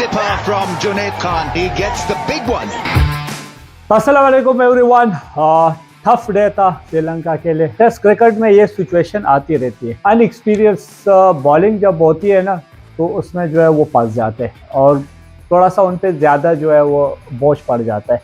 tipper from Junaid Khan. He gets the big one. अस्सलाम वालेकुम everyone. Tough day था श्रीलंका के लिए। टेस्ट क्रिकेट में ये सिचुएशन आती रहती है। अनएक्सपीरियंस बॉलिंग जब होती है ना तो उसमें जो है वो फंस जाते हैं और थोड़ा सा उन पे ज़्यादा जो है वो बोझ पड़ जाता है।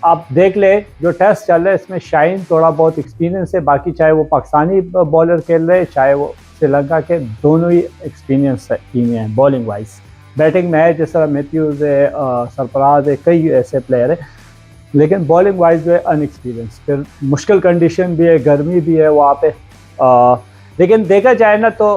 आप देख ले जो टेस्ट चल रहा है इसमें शाहीन थोड़ा बहुत एक्सपीरियंस है, बाकी चाहे वो पाकिस्तानी बॉलर खेल रहे चाहे वो श्रीलंका के, दोनों ही एक्सपीरियंस टीमें हैं बॉलिंग वाइज। बैटिंग में है जिस तरह मैथ्यूज़ है, सरफराज है, कई ऐसे प्लेयर है, लेकिन बॉलिंग वाइज जो है अनएक्सपीरियंस। फिर मुश्किल कंडीशन भी है, गर्मी भी है वहाँ पे। लेकिन देखा जाए ना तो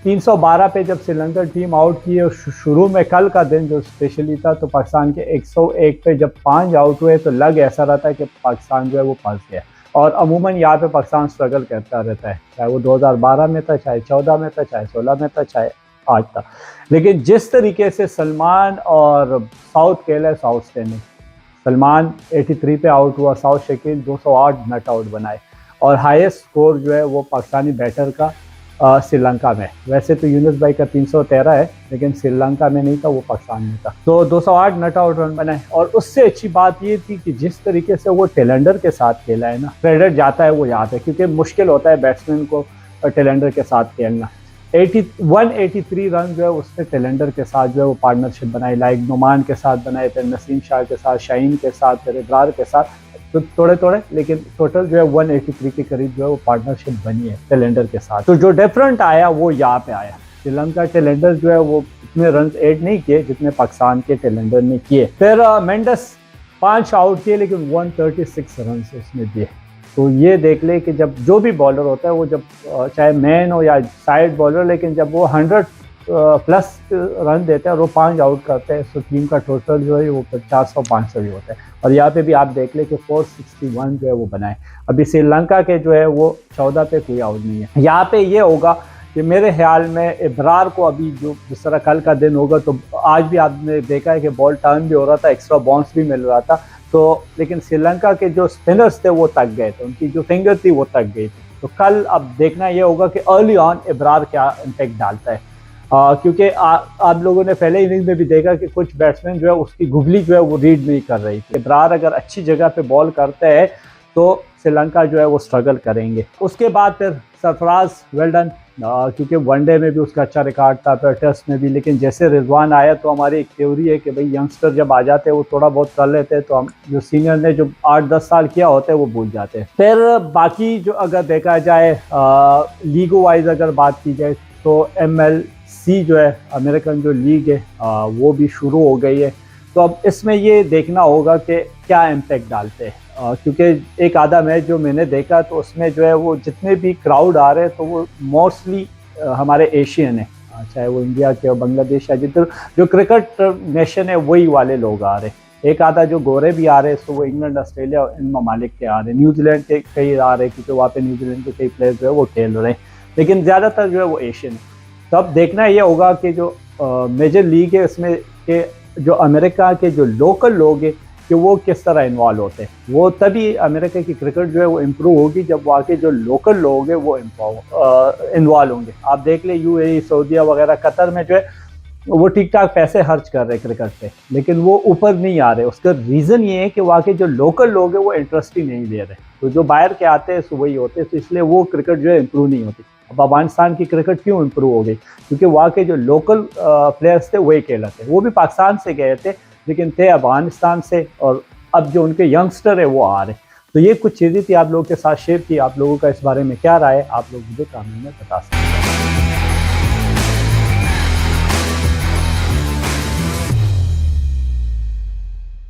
312 पे जब श्रीलंका टीम आउट की है, शुरू में कल का दिन जो स्पेशली था तो पाकिस्तान के 101 पे जब 5 आउट हुए तो लग ऐसा रहा था कि पाकिस्तान जो है वो फंस गया। और अमूमन यहाँ पे पाकिस्तान स्ट्रगल करता रहता है, चाहे वो 2012 में था, चाहे 14 में था, चाहे 16 में था, चाहे आज था। लेकिन जिस तरीके से सलमान और साउथ खेला है, साउथ स्टैंडिंग। सलमान 83 पे आउट हुआ, साउथ शकील 208 नट आउट बनाए और हाईएस्ट स्कोर जो है वो पाकिस्तानी बैटर का श्रीलंका में। वैसे तो यूनुस भाई का 313 है, लेकिन श्रीलंका में नहीं था, वो पाकिस्तान में था। तो 208 नट आउट रन बनाए और उससे अच्छी बात ये थी कि जिस तरीके से वो टेलेंडर के साथ खेला है ना, क्रेडिट जाता है वो यहाँ पे, क्योंकि मुश्किल होता है बैट्समैन को टेलेंडर के साथ खेलना। 183 रन जो है उसने टेलेंडर के साथ जो है वो पार्टनरशिप बनाई, लाइक नुमान के साथ बनाए, फिर नसीम शाह के साथ, शाहीन के साथ, फिर इब्रार के साथ, तो थोड़े लेकिन टोटल जो है 183 के करीब जो है वो पार्टनरशिप बनी है टेलेंडर के साथ। तो जो डिफरेंट आया वो यहाँ पे आया। श्रीलंका टेलेंडर जो है वो इतने रन ऐड नहीं किए जितने पाकिस्तान के टेलेंडर ने किए। फिर मेंडस 5 आउट किए लेकिन 136 रन उसने दिए। तो ये देख ले कि जब जो भी बॉलर होता है वो जब चाहे मैन हो या साइड बॉलर, लेकिन जब वो 100 प्लस रन देते हैं और वो 5 आउट करते हैं तो टीम का टोटल जो है वो 400-500 ही होता है। और यहाँ पे भी आप देख ले कि 461 जो है वो बनाए। अभी श्रीलंका के जो है वो 14 पे कोई आउट नहीं है। यहाँ पे ये होगा कि मेरे ख्याल में इब्रार को अभी जो जिस तरह कल का दिन होगा, तो आज भी आपने देखा है कि बॉल टर्न भी हो रहा था, एक्स्ट्रा बाउंस भी मिल रहा था, तो लेकिन श्रीलंका के जो स्पिनर्स थे वो थक गए थे, उनकी जो फिंगर थी वो थक गई थी। तो कल अब देखना ये होगा कि अर्ली ऑन इब्रार क्या इम्पैक्ट डालता है, क्योंकि आप लोगों ने पहले इनिंग में भी देखा कि कुछ बैट्समैन जो है उसकी गुगली जो है वो रीड नहीं कर रही थी। इब्रार अगर अच्छी जगह पे बॉल करते हैं तो श्रीलंका जो है वो स्ट्रगल करेंगे। उसके बाद फिर सरफराज वेल डन, क्योंकि वनडे में भी उसका अच्छा रिकॉर्ड था, फिर टेस्ट में भी। लेकिन जैसे रिजवान आया तो हमारी एक थ्योरी है कि भाई यंगस्टर जब आ जाते हैं वो थोड़ा बहुत कर लेते हैं, तो हम जो सीनियर ने जो 8-10 साल किया होता है वो भूल जाते हैं। फिर बाकी जो अगर देखा जाए लीगो वाइज अगर बात की जाए तो MLC जो है अमेरिकन जो लीग है वो भी शुरू हो गई है। तो अब इसमें ये देखना होगा कि क्या इम्पैक्ट डालते हैं, क्योंकि एक आधा मैच जो मैंने देखा तो उसमें जो है वो जितने भी क्राउड आ रहे हैं तो वो मोस्टली हमारे एशियन है, चाहे वो इंडिया के और बांग्लादेश या जिधर जो क्रिकेट नेशन है वही वाले लोग आ रहे हैं। एक आधा जो गोरे भी आ रहे हैं तो वो इंग्लैंड, ऑस्ट्रेलिया और इन ममालिक के आ रहे हैं, न्यूजीलैंड के कई आ रहे हैं क्योंकि वहाँ पे न्यूजीलैंड के कई प्लेयर जो है वो खेल रहे हैं, लेकिन ज़्यादातर जो है वो एशियन है। तो अब देखना ये होगा कि जो मेजर लीग है उसमें के जो अमेरिका के जो लोकल लोग हैं कि वो किस तरह इन्वॉल्व होते हैं। वो तभी अमेरिका की क्रिकेट जो है वो इम्प्रूव होगी जब वहाँ के जो लोकल लोग हैं वो इन्वॉल्व होंगे। आप देख ले UAE, सऊदीया वगैरह, कतर में जो है वो ठीक ठाक पैसे खर्च कर रहे हैं क्रिकेट पे, लेकिन वो ऊपर नहीं आ रहे। उसका रीज़न ये है कि वहाँ के जो लोकल लोग हैं वो इंटरेस्ट ही नहीं ले रहे। तो जो बाहर के आते हैं तो वही होते हैं, तो इसलिए वो क्रिकेट जो है इम्प्रूव नहीं होती। अब अफगानिस्तान की क्रिकेट क्यों इम्प्रूव हो गई? क्योंकि वहाँ के जो लोकल प्लेयर्स थे वही खेला थे। वो भी पाकिस्तान से गए थे लेकिन थे अफगानिस्तान से, और अब जो उनके यंगस्टर है वो आ रहे। तो ये कुछ चीज़ें थी आप लोगों के साथ शेयर की। आप लोगों का इस बारे में क्या राय है, आप लोग मुझे कमेंट में बता सकते हैं।